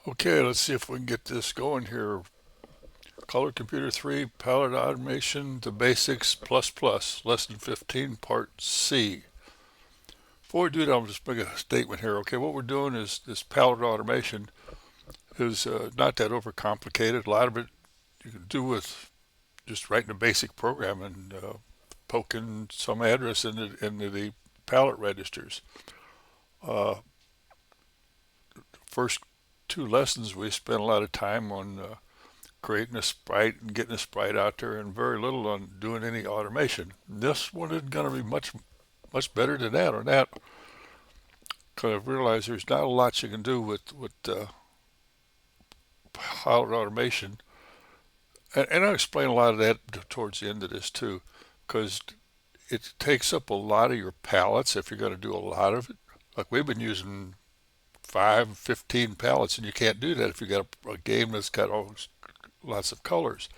Okay, let's see if we can get this going here. Color Computer 3, Palette Automation, the Basics plus plus, Lesson 15, Part C. Before we do that, I'll just make a statement here. Okay, what we're doing is this palette automation is not that overcomplicated. A lot of it you can do with just writing a basic program and poking some address into the palette registers. Uh, First two lessons, we spent a lot of time on creating a sprite and getting a sprite out there, and very little on doing any automation. This one is going to be much better than that on that, because I've realized there's not a lot you can do with pilot automation, and I'll explain a lot of that towards the end of this too, because it takes up a lot of your palettes if you're going to do a lot of it. Like we've been using 15 palettes, and you can't do that if you got a game that's got lots of colors.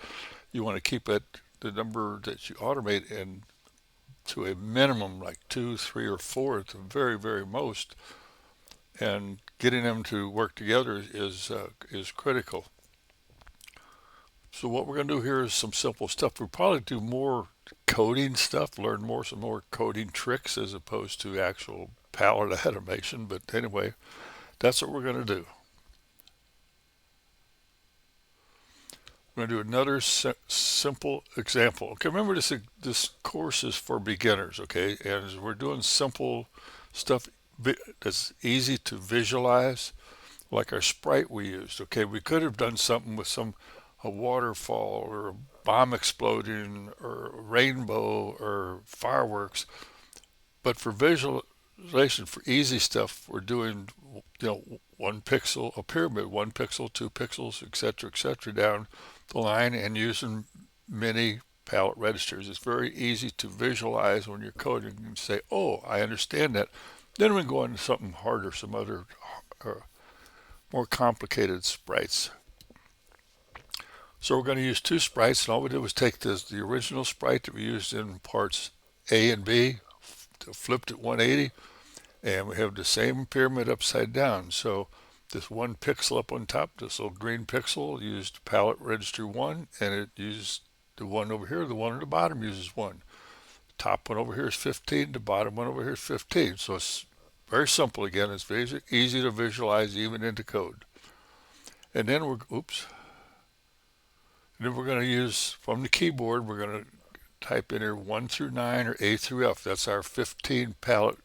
You want to keep it the number that you automate in to a minimum, like two, three, or four at the very most, and getting them to work together is critical. So what we're going to do here is some simple stuff. We'll probably do more coding stuff, learn some more coding tricks as opposed to actual palette automation. But anyway, that's what we're going to do. We're going to do another simple example. Okay, remember this course is for beginners, okay? And we're doing simple stuff that's easy to visualize, like our sprite we used. Okay, we could have done something with a waterfall or a bomb exploding or a rainbow or fireworks, but for visualization, for easy stuff, we're doing one pixel, a pyramid, 1 pixel, 2 pixels, etc., down the line, and using many palette registers. It's very easy to visualize when you're coding and say, oh, I understand that. Then we can go into something harder, some other more complicated sprites. So we're going to use two sprites, and all we did was take the original sprite that we used in parts A and B, flipped it 180, and we have the same pyramid upside down. So this 1 pixel up on top, this little green pixel, used palette register 1, and it used the one over here. The one at the bottom uses 1. The top one over here is 15. The bottom one over here is 15. So it's very simple again. It's very easy to visualize even into code. And then we're going to use, from the keyboard, we're going to type in here 1 through 9 or A through F. That's our 15 palette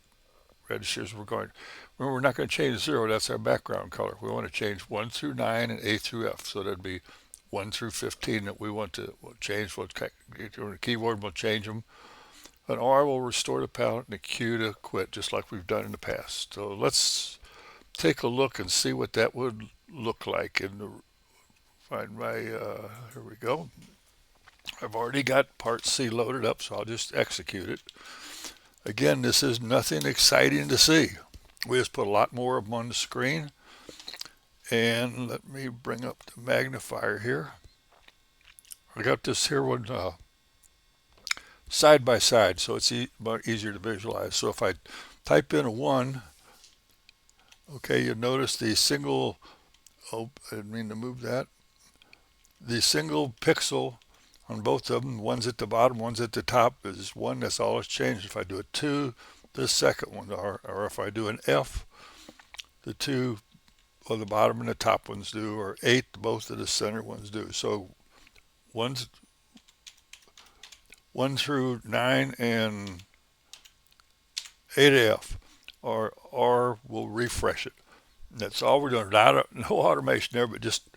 registers. Remember, we're not going to change 0. That's our background color. We want to change 1 through 9 and A through F. So that'd be 1 through 15 that we want to change. We'll get on the keyboard, we'll change them. An R will restore the palette, and a Q to quit, just like we've done in the past. So let's take a look and see what that would look like. Find my, here we go. I've already got part C loaded up, so I'll just execute it. Again, this is nothing exciting to see. We just put a lot more of them on the screen. And let me bring up the magnifier here. I got this here one side by side, so it's easier to visualize. So if I type in a 1, okay, you'll notice the single, oh, I didn't mean to move that. The single pixel on both of them, one's at the bottom, one's at the top, is 1. That's all it's changed. If I do a 2, the second one, or if I do an F, the 2 on the bottom and the top ones do, or 8, both of the center ones do. So 1 through 9 and 8F, or R will refresh it. And that's all we're doing. No automation there, but just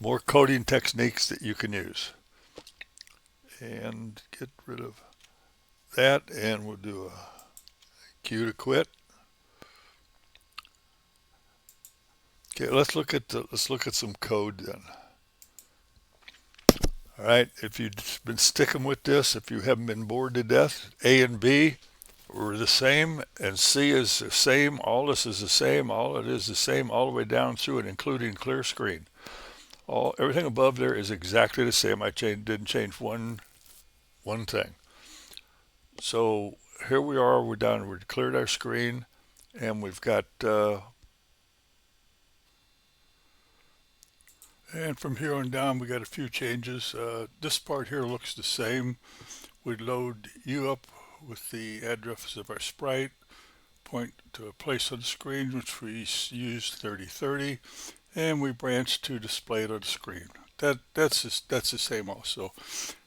more coding techniques that you can use. And get rid of that, and we'll do a Q to quit. Okay, let's look at some code then. All right, if you've been sticking with this, if you haven't been bored to death, A and B were the same, and C is the same. All this is the same. All it is the same all the way down through it, including clear screen. Everything above there is exactly the same. I didn't change one thing. So here we are. We've cleared our screen, and we've got And from here on down, we got a few changes. This part here looks the same. We load U up with the address of our sprite, point to a place on the screen, which we use 3030, and we branch to display it on the screen. That's the same also.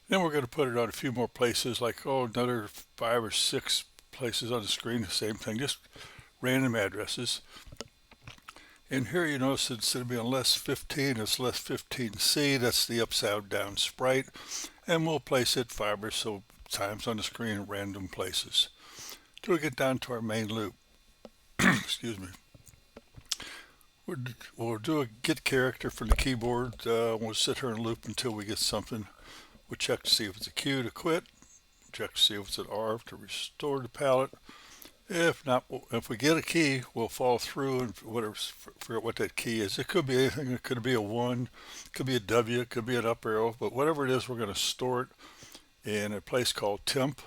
Then we're going to put it on a few more places, like another 5 or 6 places on the screen. The same thing, just random addresses. And here you notice instead of being less 15, it's less 15C. That's the upside down sprite. And we'll place it 5 or so times on the screen in random places. Till we get down to our main loop. Excuse me. We'll do a get character from the keyboard. We'll sit here and loop until we get something. We'll check to see if it's a Q to quit. Check to see if it's an R to restore the palette. If not, if we get a key, we'll follow through and figure out what that key is. It could be anything. It could be a 1, it could be a W, it could be an up arrow, but whatever it is, we're going to store it in a place called temp.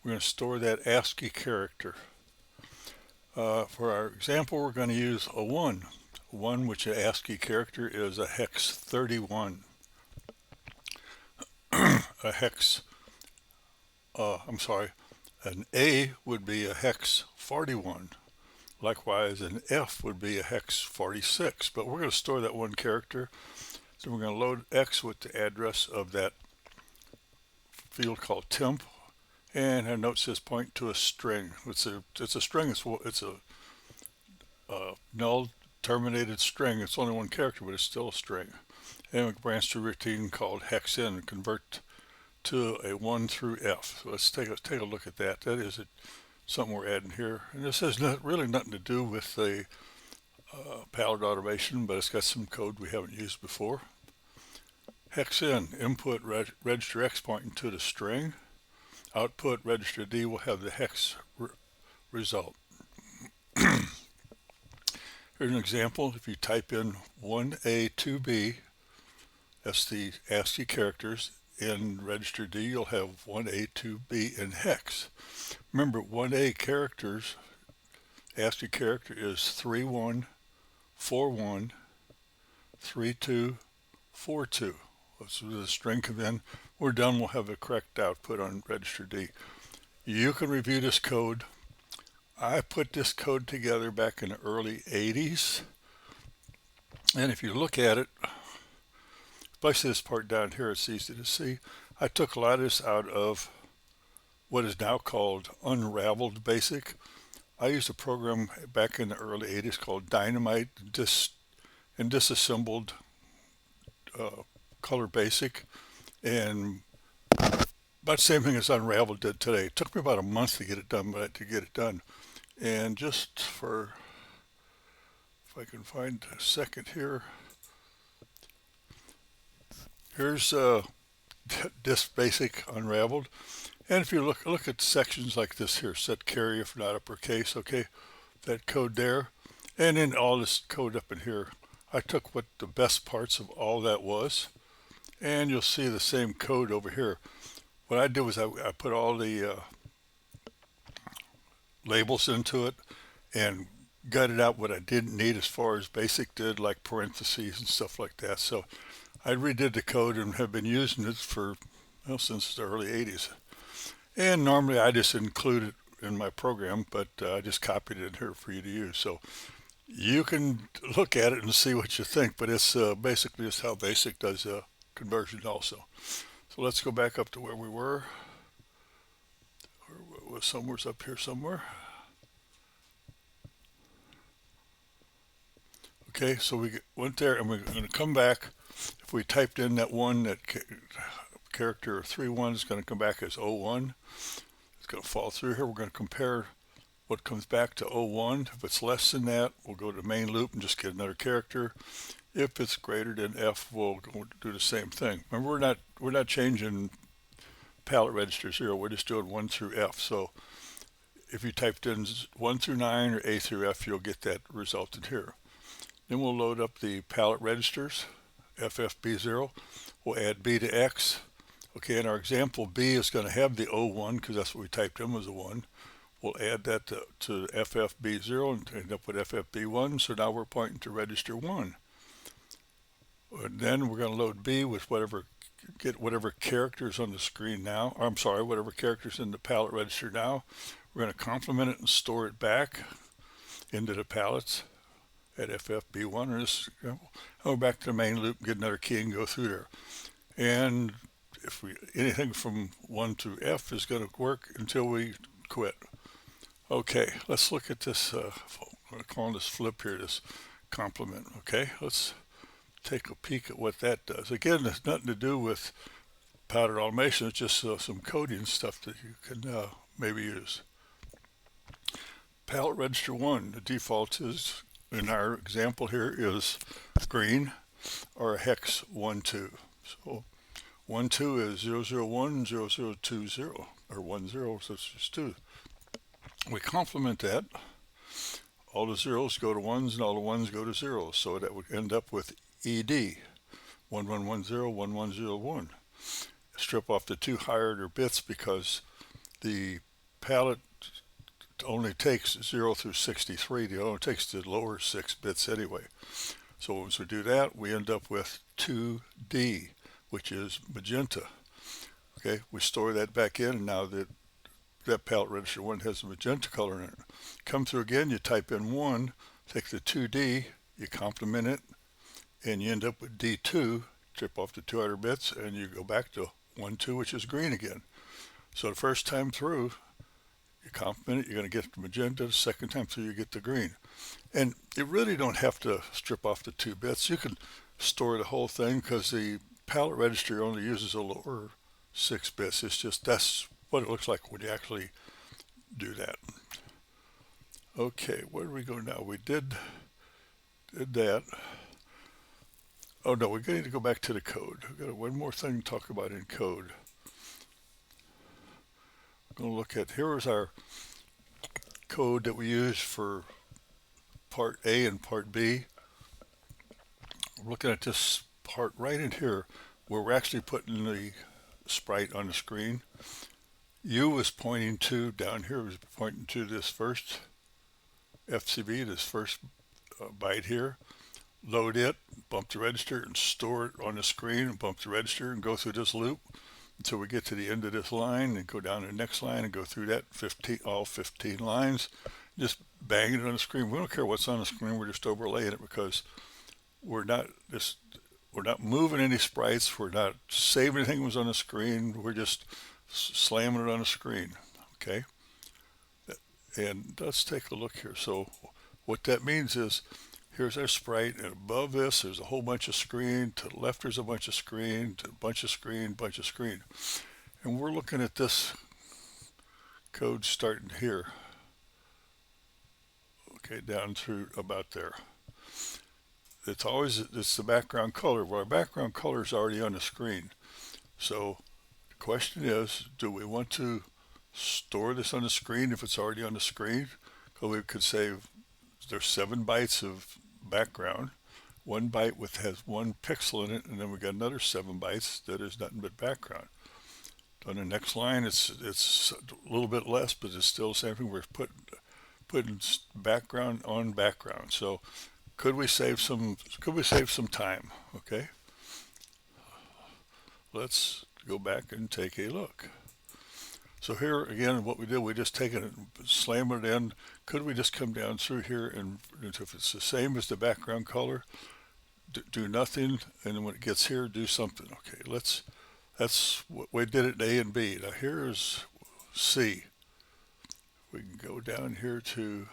We're going to store that ASCII character. For our example, we're going to use a 1. 1, which an ASCII character is a hex 31. A hex, an A would be a hex 41. Likewise, an F would be a hex 46. But we're going to store that one character. So we're going to load X with the address of that field called temp. And our note says point to a string. It's a string. It's a null terminated string. It's only one character, but it's still a string. And we branch to a routine called hex in and convert to a 1 through F. So let's take a look at that. That is something we're adding here. And this has really nothing to do with the palette automation, but it's got some code we haven't used before. Hex in, input register X pointing to the string. Output register D will have the hex result. Here's an example. If you type in 1A, 2B, that's the ASCII characters. In register D, you'll have 1A, 2B in hex. Remember, 1A characters, ASCII character is 3141, 3242. So the string come in. We're done. We'll have the correct output on register D. You can review this code. I put this code together back in the early 80s. And if you look at it, especially this part down here, it's easy to see. I took a lot of this out of what is now called Unraveled Basic. I used a program back in the early 80s called Dynamite and disassembled Color Basic, and about the same thing as Unraveled did today. It took me about a month to get it done, and just for, if I can find a second here, here's this basic Unraveled. And if you look at sections like this here, set carry if not uppercase, okay, that code there, and then all this code up in here, I took what the best parts of all that was, and you'll see the same code over here. What I did was I put all the labels into it and gutted out what I didn't need as far as basic did, like parentheses and stuff like that. So I redid the code and have been using it for, well, since the early 80s. And normally I just include it in my program, but I just copied it in here for you to use. So you can look at it and see what you think, but it's basically just how BASIC does conversion also. So let's go back up to where we were. Or somewhere's up here somewhere. Okay, so we went there and we're going to come back. If we typed in that character 31 is going to come back as 01. It's going to fall through here. We're going to compare what comes back to 01. If it's less than that, we'll go to the main loop and just get another character. If it's greater than F, we'll do the same thing. Remember, we're not changing palette register 0. We're just doing 1 through F. So if you typed in 1 through 9 or A through F, you'll get that result in here. Then we'll load up the palette registers, FFB0. We'll add B to X. Okay, in our example, B is going to have the 01 because that's what we typed in was a 1. We'll add that to FFB0 and end up with FFB1. So now we're pointing to register 1. And then we're going to load B with get whatever characters on the screen now. I'm sorry, whatever characters in the palette register now. We're going to complement it and store it back into the palettes at FFB1. And this, go back to the main loop, get another key and go through there. And if we anything from 1 through F is going to work until we quit. Okay, let's look at this. I'm calling this flip here, this complement. Okay, let's take a peek at what that does. Again, it's nothing to do with powdered automation. It's just some coding stuff that you can maybe use. Palette register 1, the default is, in our example here, is green or hex 1, 2. So 1, 2 is 0, 0, 1, 0, 0, 2, 0, or 1, 0, so it's just 2. We complement that. All the zeros go to ones and all the ones go to zeros. So that would end up with ED, 1110, 1101. Strip off the 2 higher order bits because the palette only takes 0 through 63. It only takes the lower 6 bits anyway. So once we do that, we end up with 2D, which is magenta. Okay, we store that back in, and now that palette register 1 has a magenta color in it. Come through again, you type in 1, take the 2D, you complement it, and you end up with D2, strip off the 2 outer bits, and you go back to 1, 2, which is green again. So the first time through, you complement it, you're going to get the magenta. The second time through, you get the green. And you really don't have to strip off the 2 bits. You can store the whole thing because the palette register only uses a lower 6 bits. It's just that's what it looks like when you actually do that. Okay, where do we go now? We did that. Oh no, we need to go back to the code. We've got one more thing to talk about in code. We're going to look at, here's our code that we use for part A and part B. We're looking at this part right in here where we're actually putting the sprite on the screen. U is pointing to, down here is pointing to this first FCB, this first byte here. Load it, bump the register, and store it on the screen, and bump the register, and go through this loop until we get to the end of this line, and go down to the next line, and go through that all 15 lines. Just bang it on the screen. We don't care what's on the screen. We're just overlaying it because we're not moving any sprites. We're not saving anything that was on the screen. We're just slamming it on the screen. Okay. And let's take a look here. So what that means is, here's our sprite, and above this there's a whole bunch of screen. To the left there's a bunch of screen, to a bunch of screen, bunch of screen. And we're looking at this code starting here. Okay, down through about there. It's the background color. Well, our background color is already on the screen. So the question is, do we want to store this on the screen if it's already on the screen? So we could say there's 7 bytes of background. 1 byte has 1 pixel in it, and then we got another 7 bytes that is nothing but background. On the next line, it's a little bit less, but it's still the same thing. We're putting background on background. So could we save some time? Okay. Let's go back and take a look. So here again, what we did, we just take it and slam it in. Could we just come down through here, and if it's the same as the background color, do nothing, and then when it gets here, do something. Okay, that's what we did at A and B. Now here's C. We can go down here to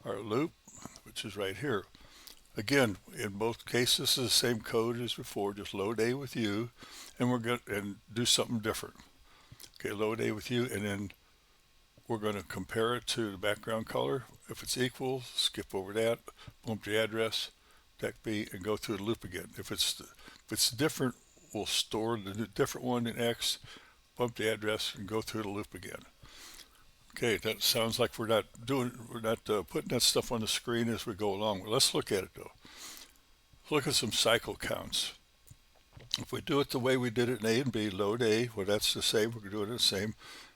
our loop, which is right here. Again, in both cases, this is the same code as before. Just load A with U, and we're going to do something different. Okay, load A with U, and then we're going to compare it to the background color. If it's equal, skip over that, bump the address, deck B, and go through the loop again. If it's different, we'll store the different one in X, bump the address, and go through the loop again. Okay, that sounds like we're not putting that stuff on the screen as we go along. Well, let's look at it though. Look at some cycle counts. If we do it the way we did it in A and B, load A, well that's the same, we're doing it the same.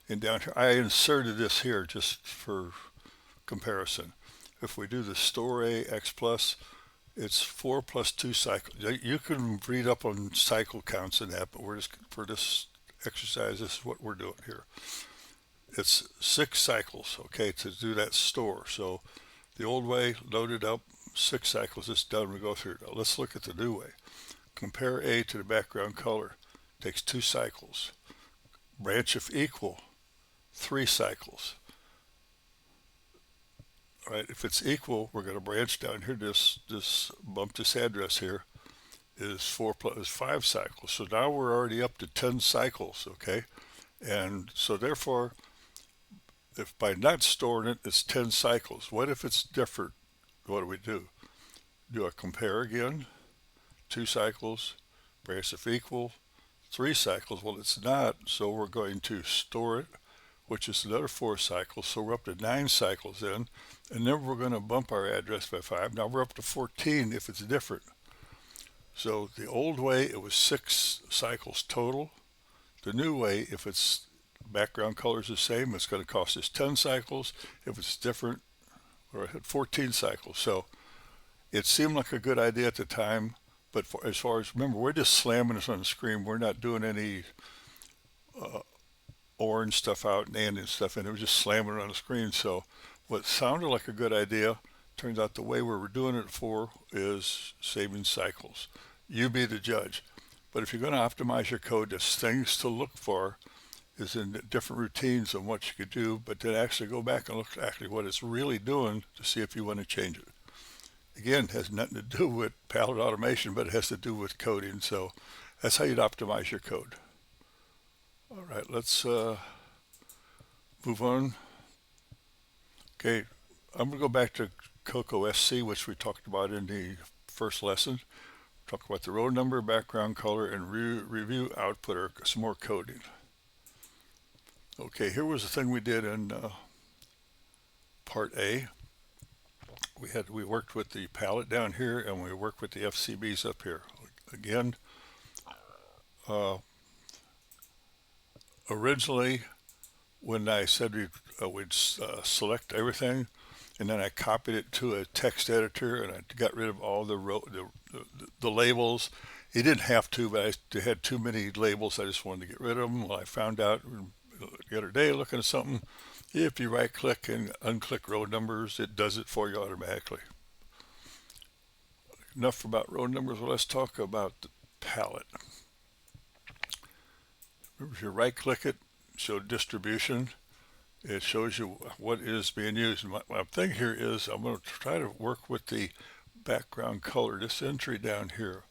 And down here, I inserted this here just for comparison. If we do the store A X plus, It's 4 plus 2 cycles. You can read up on cycle counts and that, but we're just for this exercise, this is what we're doing here. It's 6 cycles, okay, to do that store. So the old way, loaded up, 6 cycles, it's done, we go through. Now let's look at the new way. Compare A to the background color. Takes 2 cycles. Branch if equal, 3 cycles. All right, if it's equal, we're going to branch down here. Bump this address here is 4 plus 5 cycles. So now we're already up to 10 cycles, okay? And so therefore, if by not storing it, it's 10 cycles. What if it's different? What do? Do I compare again? 2 cycles, branch if equal, 3 cycles. Well, it's not, so we're going to store it, which is another 4 cycles. So we're up to 9 cycles in, and then we're going to bump our address by 5. Now we're up to 14 if it's different. So the old way, it was 6 cycles total. The new way, if its background color is the same, it's going to cost us 10 cycles. If it's different, we're at 14 cycles. So it seemed like a good idea at the time, but as far as, remember, we're just slamming this on the screen. We're not doing any orange stuff out and adding stuff in. It was just slamming it on the screen. So what sounded like a good idea, turns out the way we were doing it for is saving cycles. You be the judge. But if you're going to optimize your code, there's things to look for is in different routines on what you could do, but then actually go back and look at actually what it's really doing to see if you want to change it. Again, it has nothing to do with palette automation, but it has to do with coding. So that's how you'd optimize your code. All right, let's move on. Okay, I'm going to go back to COCO SC, which we talked about in the first lesson. Talk about the row number, background color, and review output or some more coding. Okay, here was the thing we did in part A. We worked with the palette down here, and we worked with the FCBs up here. Again, originally when I said we'd select everything, and then I copied it to a text editor, and I got rid of all the labels. You didn't have to, but I had too many labels. I just wanted to get rid of them. Well, I found out the other day looking at something, if you right click and unclick row numbers, it does it for you automatically. Enough about row numbers. Well, let's talk about the palette. Remember, if you right click it, show distribution, it shows you what is being used. My thing here is I'm going to try to work with the background color, this entry down here.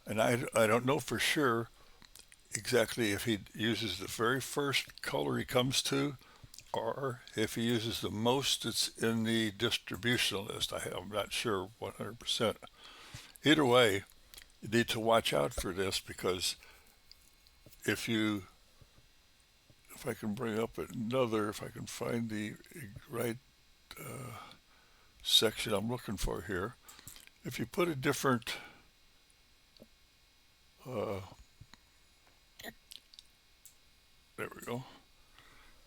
And I don't know for sure exactly if he uses the very first color he comes to, or if he uses the most that's in the distribution list. I'm not sure 100%. Either way, you need to watch out for this, because if I can bring up if I can find the right section I'm looking for here, if you put a different there we go.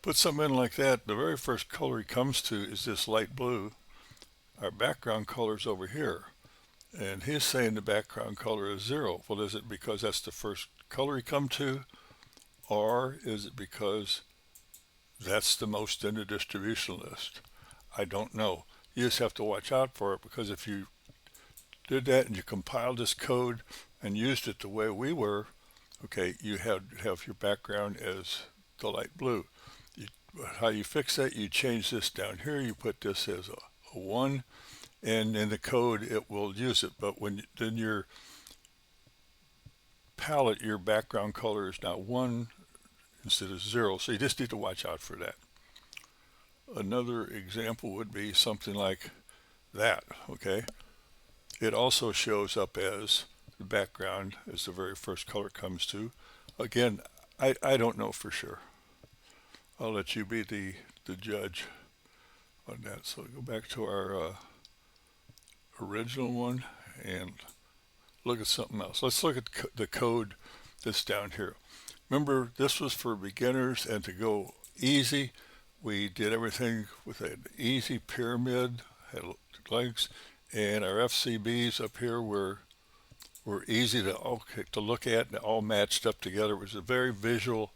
Put something in like that, the very first color he comes to is this light blue. Our background color is over here. And he's saying the background color is 0. Well, is it because that's the first color he come to? Or is it because that's the most in the distribution list? I don't know. You just have to watch out for it, because if you did that and you compiled this code and used it the way we were, okay, you have your background as the light blue. How you fix that, you change this down here, you put this as a 1, and in the code it will use it. But when in your palette, your background color is now 1 instead of 0, so you just need to watch out for that. Another example would be something like that, okay? It also shows up as the background as the very first color comes to. Again, I don't know for sure. I'll let you be the judge on that. So go back to our original one and look at something else. Let's look at the code that's down here. Remember, this was for beginners, and to go easy, we did everything with an easy pyramid, had legs, And our FCBs up here were easy to look at and all matched up together. It was a very visual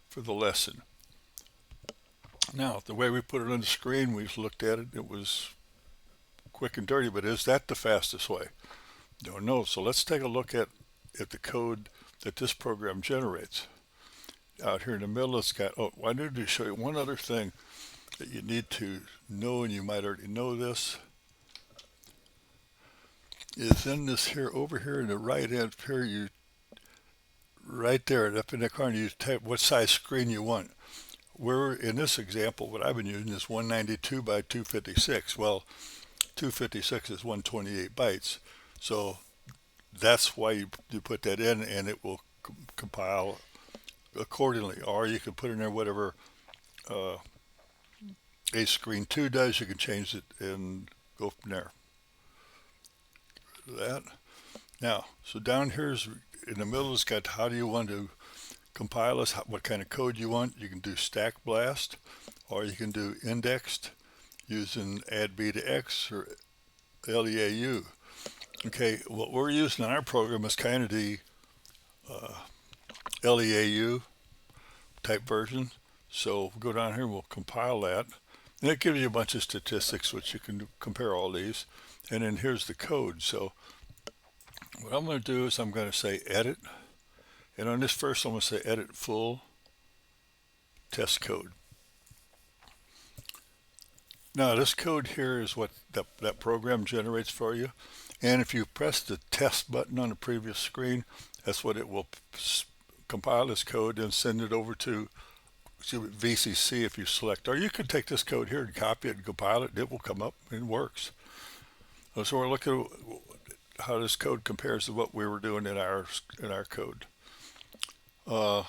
for the lesson. Now, the way we put it on the screen, we looked at it, it was quick and dirty, but is that the fastest way? Don't know. So let's take a look at the code that this program generates. Out here in the middle, it's got, oh, I need to show you one other thing that you need to know, and you might already know this, is in this here, over here in the right hand here, you, right there, up in the corner, you type what size screen you want. We're, in this example, what I've been using is 192 by 256. Well, 256 is 128 bytes. So that's why you put that in, and it will compile accordingly. Or you can put in there whatever a screen 2 does. You can change it and go from there. That. Now, so down here's in the middle, it's got how do you want to compile this, what kind of code you want. You can do stack blast, or you can do indexed using add b to x or LEAU. Okay, what we're using in our program is kind of the LEAU type version. So we'll go down here and we'll compile that. And it gives you a bunch of statistics which you can compare all these. And then here's the code. So what I'm going to do is I'm going to say edit. And on this first, I'm going to say edit full test code. Now this code here is what that program generates for you. And if you press the test button on the previous screen, that's what it will compile this code and send it over to VCC if you select. Or you could take this code here and copy it and compile it. It will come up and it works. So we're looking at how this code compares to what we were doing in our code. We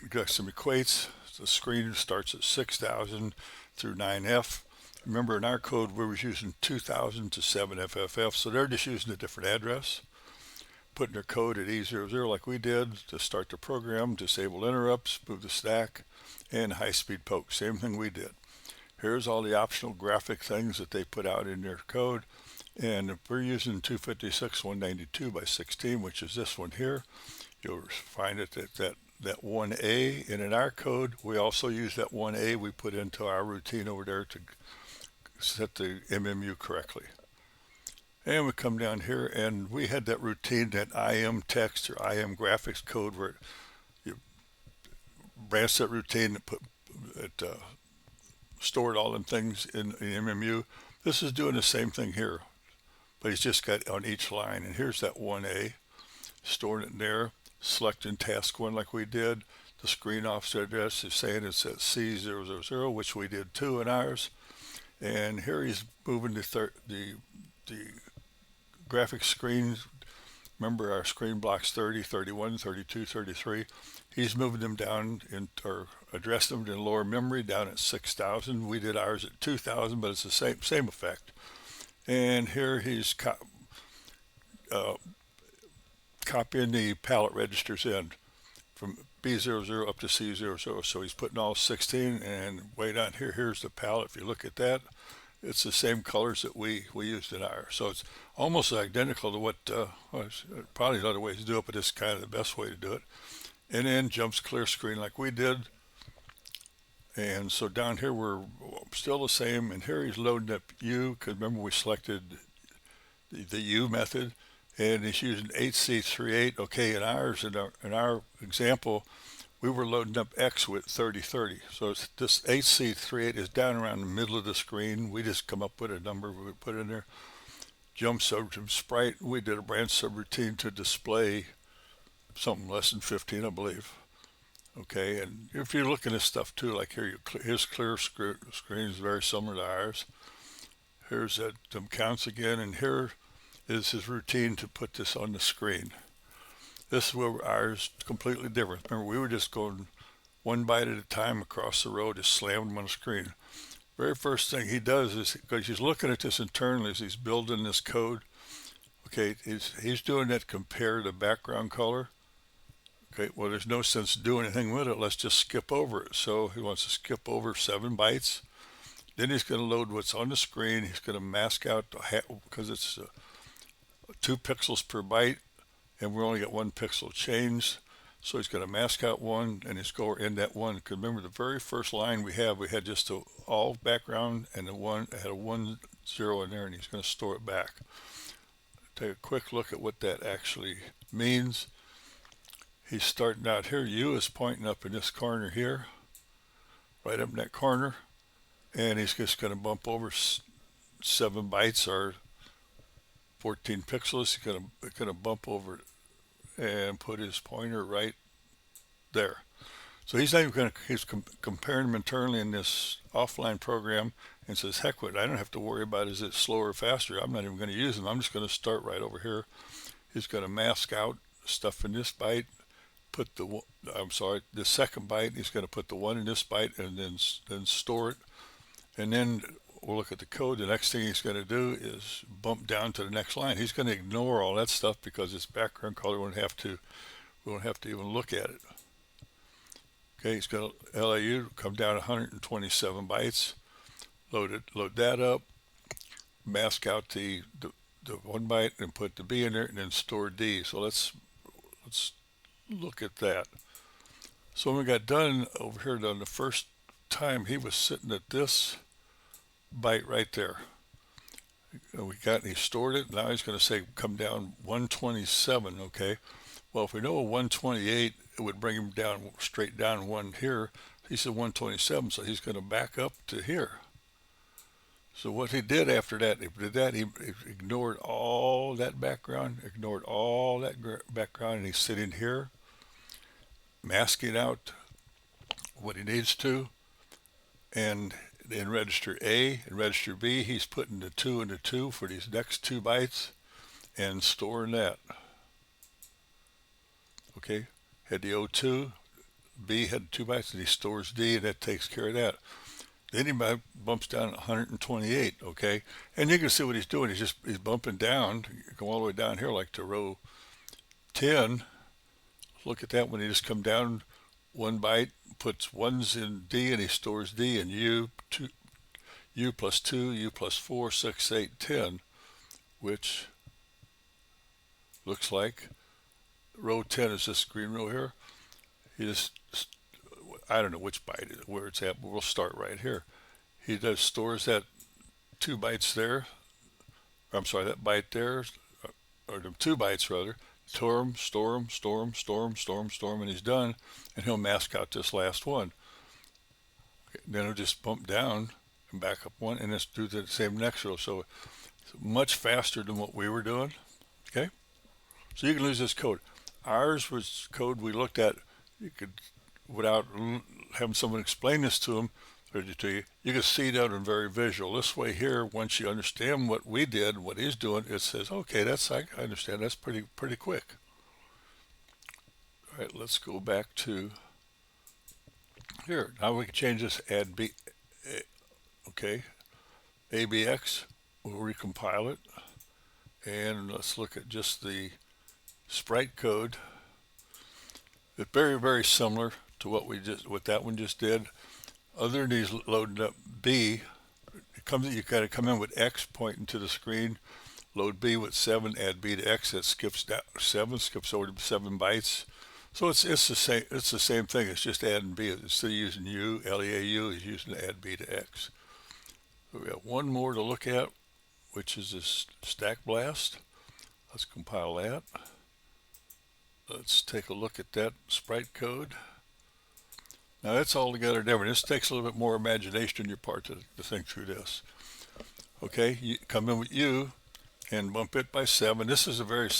got some equates. The screen starts at 6,000 through 9F. Remember, in our code, we were using 2,000 to 7FFF, so they're just using a different address. Putting their code at E00 like we did to start the program, disable interrupts, move the stack, and high-speed poke. Same thing we did. Here's all the optional graphic things that they put out in their code. And if we're using 256 192 by 16, which is this one here, you'll find it that 1A. And in our code, we also use that 1A we put into our routine over there to set the MMU correctly. And we come down here and we had that routine, that IM text or IM graphics code where you branch that routine and put it, stored all them things in MMU. This is doing the same thing here, but it's just got on each line. And here's that 1A, storing it in there, selecting task 1 like we did. The screen offset address is saying it's at C000, which we did too in ours. And here he's moving the graphic screens. Remember our screen blocks 30, 31, 32, 33. He's moving them down or addressed them in lower memory down at 6,000. We did ours at 2,000, but it's the same effect. And here he's copying the palette registers in from B00 up to C00. So he's putting all 16, and way down here, here's the palette. If you look at that, it's the same colors that we used in ours. So it's almost identical to what, probably other ways to do it, but it's kind of the best way to do it. And then jumps clear screen like we did. And so down here, we're still the same. And here he's loading up U, because remember we selected the U method. And he's using HC38. Okay, in our example, we were loading up X with 3030. So this HC38 is down around the middle of the screen. We just come up with a number we put in there. Jump sprite. We did a branch subroutine to display something less than 15, I believe. Okay, and if you're looking at stuff too, like here, his clear screen is very similar to ours. Here's that counts again, and here is his routine to put this on the screen. This is where ours is completely different. Remember, we were just going 1 byte at a time across the row, just slamming them on the screen. Very first thing he does is, because he's looking at this internally as he's building this code, okay, he's doing that compare the background color. Okay, well, there's no sense doing anything with it. Let's just skip over it. So he wants to skip over 7 bytes. Then he's going to load what's on the screen. He's going to mask out because it's 2 pixels per byte, and we only got 1 pixel changed. So he's going to mask out one, and he's going in that one. Because remember, the very first line we had just a all background, and the one had a 1 0 in there, and he's going to store it back. Take a quick look at what that actually means. He's starting out here. U is pointing up in this corner here, right up in that corner, and he's just going to bump over 7 bytes or 14 pixels. He's going to bump over and put his pointer right there. So he's not even going to, he's comparing them internally in this offline program and says, heck with it, I don't have to worry about is it slower or faster. I'm not even going to use them. I'm just going to start right over here. He's going to mask out stuff in this byte, put the second byte, he's going to put the one in this byte and then store it. And then we'll look at the code. The next thing he's going to do is bump down to the next line. He's going to ignore all that stuff because it's background color. We won't have to even look at it. Okay, he's going to LAU come down 127 bytes. Load that up. Mask out the 1 byte and put the B in there, and then store D. So let's look at that. So when we got done over here on the first time, he was sitting at this byte right there. And he stored it. Now he's going to say come down 127. Okay. Well, if we know a 128, it would bring him down straight down one here. He said 127, so he's going to back up to here. So what he did after that, he ignored all that background, and he's sitting here, masking out what he needs to, and in register A and register B, he's putting the 2 and the 2 for these next 2 bytes and storing that. Okay, had the O2, B had 2 bytes, and he stores D, and that takes care of that. Then he bumps down 128, okay? And you can see what he's doing. He's bumping down, go all the way down here like to row 10. Look at that when he just come down 1 byte, puts ones in D, and he stores D, and U plus 2, U plus 4, 6, 8, 10, which looks like row 10 is this green row here. I don't know which byte where it's at, but we'll start right here. He stores that 2 bytes there. I'm sorry, that byte there, or the 2 bytes rather. Store them, and he's done. And he'll mask out this last one. Okay, then he'll just bump down and back up one, and let's do the same next row. So it's much faster than what we were doing. Okay, so you can lose this code. Ours was code we looked at. You could, without having someone explain this to them or to you, you can see that in very visual. This way here, once you understand what we did, what he's doing, it says, okay, I understand. That's pretty quick. All right, let's go back to here. Now we can change this, add B, okay, ABX. We'll recompile it, and let's look at just the sprite code. It's very similar to what that one just did. Other than he's loading up B, you gotta come in with X pointing to the screen, load B with 7, add B to X, that skips down 7, skips over to 7 bytes. So it's the same thing, it's just adding B. Instead of using U, LEAU, he's using add B to X. So we got one more to look at, which is this stack blast. Let's compile that. Let's take a look at that sprite code. Now that's altogether different. This takes a little bit more imagination on your part to think through this. Okay, you come in with U and bump it by 7. This is the very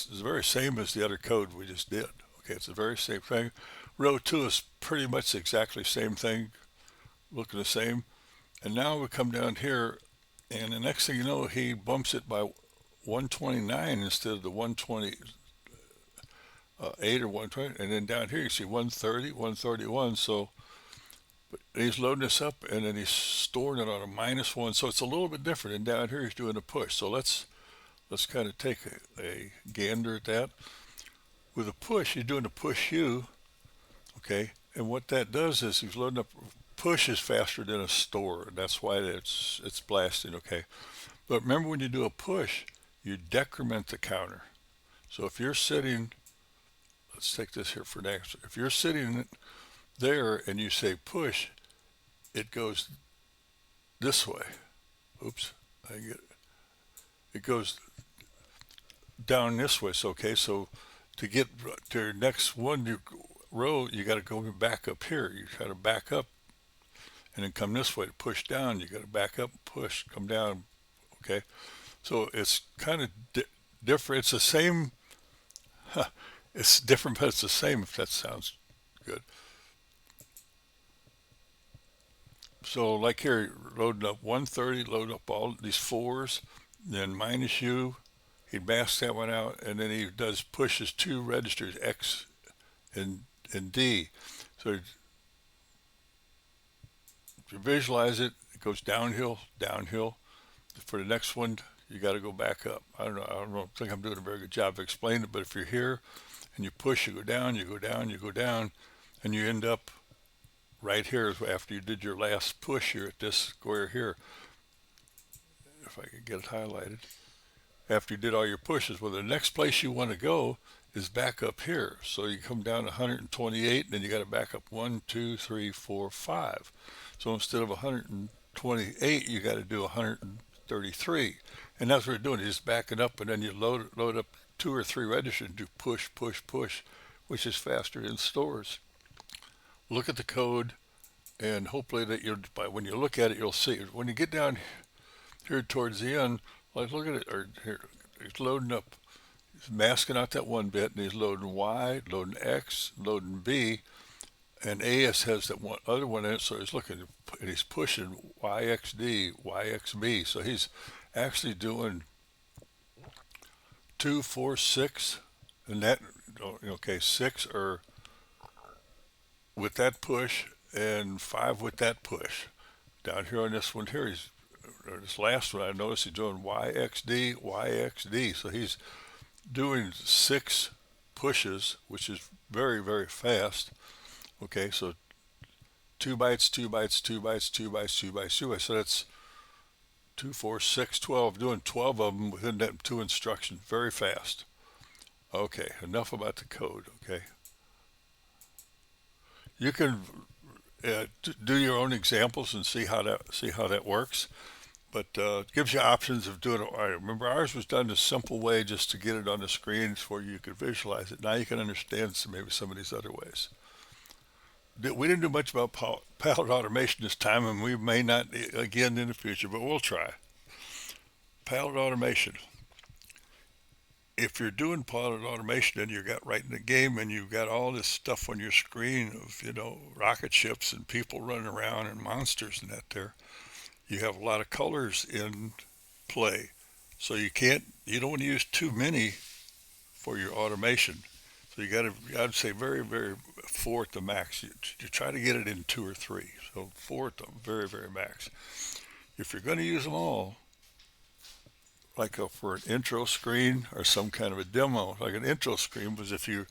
same as the other code we just did. Okay, it's the very same thing. Row 2 is pretty much exactly the same thing, looking the same. And now we come down here, and the next thing you know, he bumps it by 129 instead of the 128 or 120. And then down here you see 130, 131. So but he's loading this up, and then he's storing it on a -1. So it's a little bit different. And down here he's doing a push. So let's kind of take a gander at that. With a push, you're doing a push U, okay? And what that does is he's loading up push is faster than a store. That's why it's blasting, okay? But remember when you do a push, you decrement the counter. So if you're sitting, let's take this here for next. If you're sitting there and you say push, it goes this way. Oops, I get it goes down this way. So okay, so to get to your next row, you got to go back up here. You got to back up and then come this way to push down. You got to back up, push, come down. Okay, so it's kind of different. It's the same. Huh, it's different, but it's the same. If that sounds good. So like here, loading up 130, load up all these fours, then minus U. He masks that one out, and then he does pushes two registers X and D. So if you visualize it, it goes downhill, downhill. For the next one, you got to go back up. I don't know. I don't think I'm doing a very good job of explaining it, but if you're here and you push, you go down, you go down, you go down, and you end up right here after you did your last push here at this square here. If I could get it highlighted. After you did all your pushes, well, the next place you want to go is back up here. So you come down to 128, and then you got to back up 1, 2, 3, 4, 5. So instead of 128, you got to do 133. And that's what you're doing. You're just backing up, and then you load up 2 or 3 registers and do push, push, push, which is faster in stores. Look at the code, and hopefully that when you look at it, you'll see. When you get down here towards the end, like look at it, or here, it's loading up. He's masking out that one bit, and he's loading Y, loading X, loading B, and AS has that one other one in it, so he's looking, and he's pushing YXD, YXB, so he's actually doing 2, 4, 6, and that, okay, 6 or with that push, and 5 with that push. Down here on this one here, this last one, I noticed he's doing YXD, YXD. So he's doing 6 pushes, which is very, very fast. Okay, so 2 bytes, 2 bytes, 2 bytes, 2 bytes, 2 bytes, 2 bytes. So that's 2, 4, 6, 12. Doing 12 of them within that 2 instructions, very fast. Okay, enough about the code. Okay, you can do your own examples and see how that works. But it gives you options of doing it. I remember ours was done a simple way just to get it on the screen where you could visualize it. Now you can understand maybe some of these other ways. We didn't do much about pallet automation this time, and we may not again in the future, but we'll try. Pallet automation. If you're doing pallet automation and you got right in the game and you've got all this stuff on your screen of rocket ships and people running around and monsters and that there, you have a lot of colors in play. So you don't want to use too many for your automation. So I'd say very, very 4 at the max. You try to get it in 2 or 3. So 4 at the very, very max. If you're going to use them all, like for an intro screen or some kind of a demo, like an intro screen was if you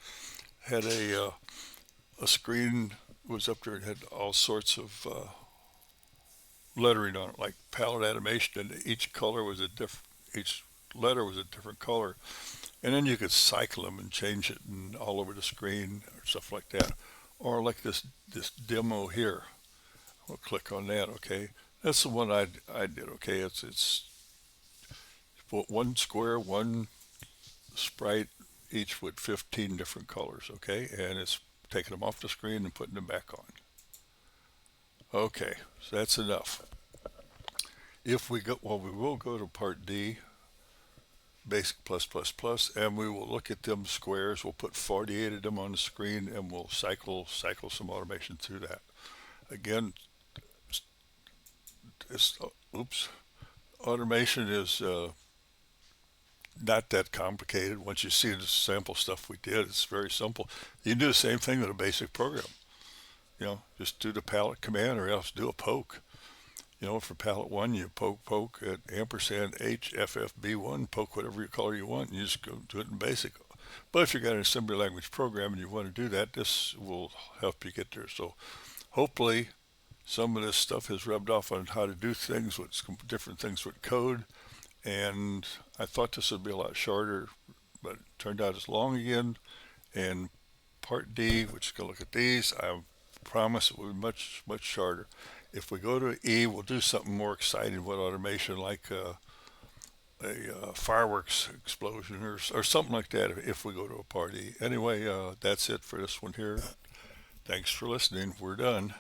had a screen was up there and had all sorts of lettering on it, like palette animation, and each letter was a different color, and then you could cycle them and change it and all over the screen or stuff like that, or like this demo here. We'll click on that. Okay, that's the one I did. Okay, it's one square, one sprite, each with 15 different colors. Okay, and it's taking them off the screen and putting them back on. Okay, so that's enough. If we go, we will go to part D, basic plus plus plus, and we will look at them squares. We'll put 48 of them on the screen, and we'll cycle some automation through that. Again, automation is not that complicated. Once you see the sample stuff we did, it's very simple. You can do the same thing with a basic program. Just do the palette command or else do a poke. For palette 1, you poke at ampersand HFFB1, poke whatever color you want, and you just go do it in basic. But if you've got an assembly language program and you want to do that, this will help you get there. So hopefully some of this stuff has rubbed off on how to do things with different things with code. And I thought this would be a lot shorter, but it turned out it's long again. And part D, which is going to look at these, I promise it will be much, much shorter. If we go to E, we'll do something more exciting with automation, like a fireworks explosion or something like that if we go to a party. Anyway, that's it for this one here. Thanks for listening. We're done.